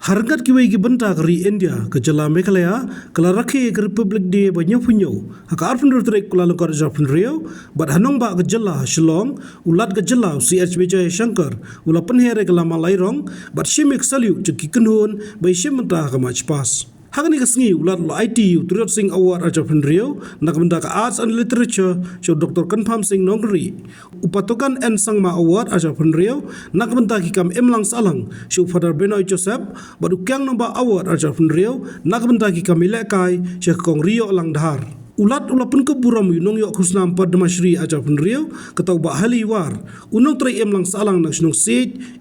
Hargat kiwai ki benta kari India ke jala Meghalaya kala Rakhe ke Republik de banyak punyo haka arpun rutrik kula lengkar jarpun rio bat hanong ba ke jala Shillong ulat ke jala CHBJ Shankar ula penhere ke lama lairong bat shimik saliu ceki kenhun bai shimenta ke pas. Hakani kesengi ulat lo IT Turut Sing Award Jarpun rio nak benda ke Arts and Literature show Dr. Khusnam Sing Nongri upatokan en sangma award Jarpun rio nak benda kikam emlang salang show Father Benoy Joseph baru kyang nombor award Jarpun rio nak benda kikam ilekai show kong rio lang dahar. Ulat ulapun keburam yunong yok Khusnam Padma Shri Jarpun rio ketau bahali war unong trai emlang salang nak Shillong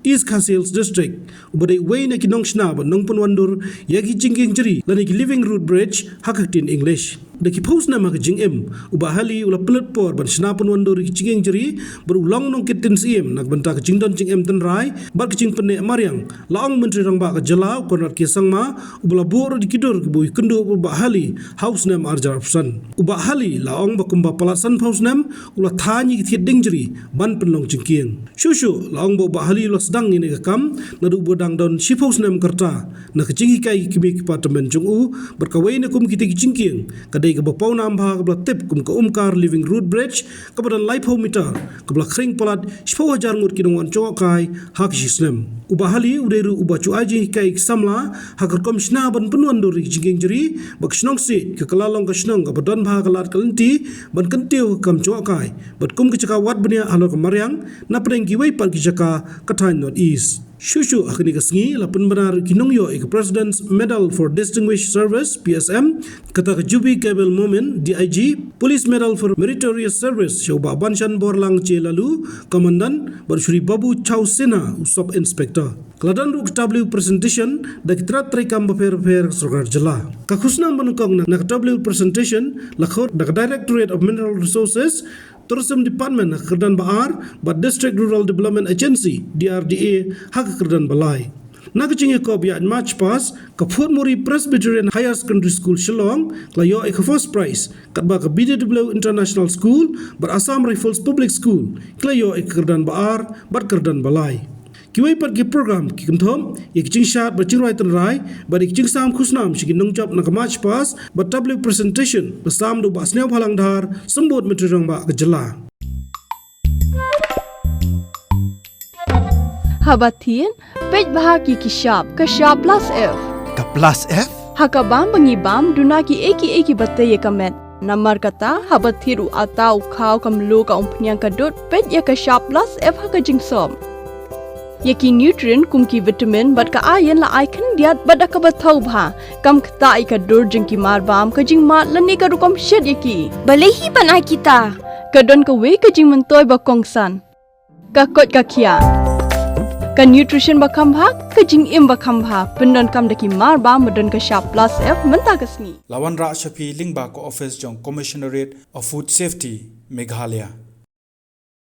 East Khasils District ubadai way nak Nongshna ba nongpun wandur yagi Jingkieng jeri lani ki Living Root Bridge hakatin English daki Khusnam ka Jingem ubahali ulap pelet por ban snapun wandur ki Jingkieng jeri berulong nong kitin siem nak benta ka Jingdon Jingem tenrai bar ki Jing pene Mariang laong menteri rang ba ka Jalau konar ki sangma ubala bor di kidur ki boy kendo ubahali house name arjarpsan ubahali laong bakumba palasan Khusnam ula thani ki thiet jeri ban penlong Jingkieng shushu laong bo bahali ula sedang ni ka kam nadu bodang don shi Khusnam karta na ka Jinghi kai ki mi department jungu berkawai na kum kita ki Jingkieng kadai ka bapau nam bha ka tip kum ka umkar Living Root Bridge ka badan life home meter ka bla khring palat 10,000 ngut ki dongwan chokai hak Khusnam ubahali uderu ubachu aji kai samla hakar komishna ban penwan dori Jingkieng jeri bak Shillong ka kalalong ka Shillong ka badan bha kalat kalenti ban kentiu kam chokai bat kum ki chaka wat bania halo ka Mariang na preng ki wei par ki chaka Kathain North East Shushu akhini kasngi lapun benar kinongyo ik President's Medal for Distinguished Service PSM kata Jubi Cable Moment DIG Police Medal for Meritorious Service Shoba Banshan Borlang che lalu Komandan Shri Babu Chow Sena Sub Inspector Kladan ruk W presentation dak trat trekam bafer Sarkar Jala ka Khusnam banukong na W presentation lakhot dak Directorate of Mineral Resources Tourism Department Kerdan Baar but District Rural Development Agency DRDA hak Kerdan Balai. Nakachingi ko biya March pass ka Fort Muri Presbyterian Higher Secondary School Shillong klayo ek first prize katba ka BDW International School but Assam Rifles Public School klayo ek Kerdan Baar but Kerdan Balai. Kiwai par ki program ki kenthom ek ching shat ba ching rai tan rai ba ek ching sam Khusnam shi nongchap na ka March pass ba W presentation ba sam do ba sneu phalang dhar sambot metrong ba ka jala Habatin pej bahagi ki shop ka shop plus F ka plus F hakabam bangi bam duna ki eki batte ye kamet namar kata habathiru atau khau kamlu ka umpnyang ka dot pej ya ka shop plus F haka jingsom Yaki nutrient kumki vitamin bat ka iron la icon diat bat ka bathau bha kam khta ai ka dur jingki mar bam ka jing mat lani ka rukom shed yaki balehi banai kita ka don ka we ka jing mentoy ba kongsan ka kot ka khia ka nutrition ba kham bha ka jing im ba kham bha pendon kam daki mar bam madon ka sharp plus F menta kasni lawan ra shapi lingba ko office jong commissionerate of food safety Meghalaya